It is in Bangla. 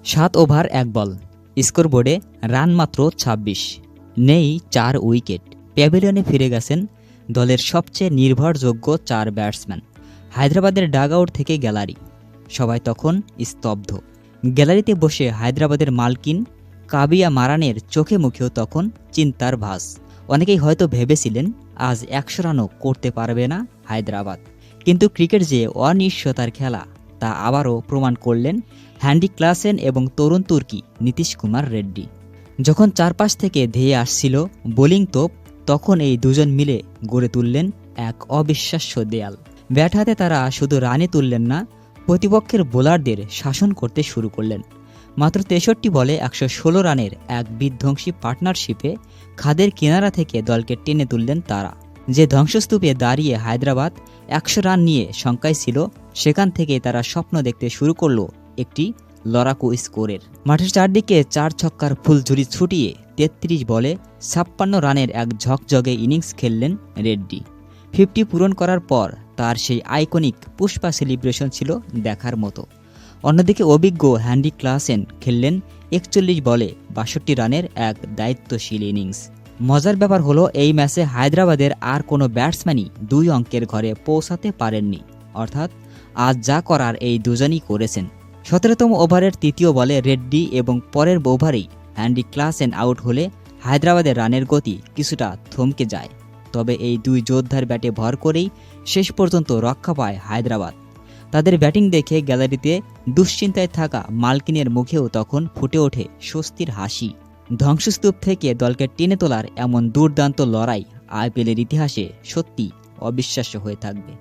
7 ওভার 1 বল, স্কোরবোর্ডে রান মাত্র ২৬, নেই 4 উইকেট। প্যাভিলিয়নে ফিরে গেছেন দলের সবচেয়ে নির্ভরযোগ্য 4 ব্যাটসম্যান। হায়দ্রাবাদের ডাগআউট থেকে গ্যালারি, সবাই তখন স্তব্ধ। গ্যালারিতে বসে হায়দ্রাবাদের মালকিন কাবিয়া মারানের চোখে মুখেও তখন চিন্তার ভাস। অনেকেই হয়তো ভেবেছিলেন আজ ১০০ রানও করতে পারবে না হায়দ্রাবাদ, কিন্তু ক্রিকেট যে অনিশ্চয়তার খেলা তা আবারও প্রমাণ করলেন হ্যান্ডি ক্লাসেন এবং তরুণ তুর্কি নীতিশ কুমার রেড্ডি। যখন চারপাশ থেকে ধেয়ে আসছিল বোলিং তোপ, তখন এই দুজন মিলে গড়ে তুললেন এক অবিশ্বাস্য দেয়াল। ব্যাট হাতে তারা শুধু রানে তুললেন না, প্রতিপক্ষের বোলারদের শাসন করতে শুরু করলেন। মাত্র ৬৩ বলে ১১৬ রানের এক বিধ্বংসী পার্টনারশিপে খাদের কিনারা থেকে দলকে টেনে তুললেন তারা। যে ধ্বংসস্তূপে দাঁড়িয়ে হায়দ্রাবাদ ১০০ রান নিয়ে শঙ্কায় ছিল, সেখান থেকে তারা স্বপ্ন দেখতে শুরু করল একটি লড়াকু স্কোরের। মাঠের চারদিকে ৪ ছক্কার ফুলঝুরি ছুটিয়ে ৩৩ বলে ৫৬ রানের এক ঝকঝকে ইনিংস খেললেন রেড্ডি। 50 পূরণ করার পর তার সেই আইকনিক পুষ্পা সেলিব্রেশন ছিল দেখার মতো। অন্যদিকে অভিজ্ঞ হ্যান্ডি ক্লাসেন খেললেন ৪১ বলে ৬২ রানের এক দায়িত্বশীল ইনিংস। মজার ব্যাপার হলো, এই ম্যাচে হায়দ্রাবাদের আর কোনো ব্যাটসম্যানই ২ অঙ্কের ঘরে পৌঁছাতে পারেননি। অর্থাৎ আজ যা করার এই দুজনই করেছেন। ১৭তম ওভারের ৩য় বলে রেড্ডি এবং পরের ওভারেই হ্যান্ডি ক্লাসেন আউট হলে হায়দ্রাবাদের রানের গতি কিছুটা থমকে যায়। তবে এই ২ যোদ্ধার ব্যাটে ভর করেই শেষ পর্যন্ত রক্ষা পায় হায়দ্রাবাদ। তাদের ব্যাটিং দেখে গ্যালারিতে দুশ্চিন্তায় থাকা মালকিনের মুখেও তখন ফুটে ওঠে স্বস্তির হাসি। ধ্বংসস্তূপ থেকে দলকে টেনে তোলার এমন দুর্দান্ত লড়াই আইপিএলের ইতিহাসে সত্যি অবিশ্বাস্য হয়ে থাকবে।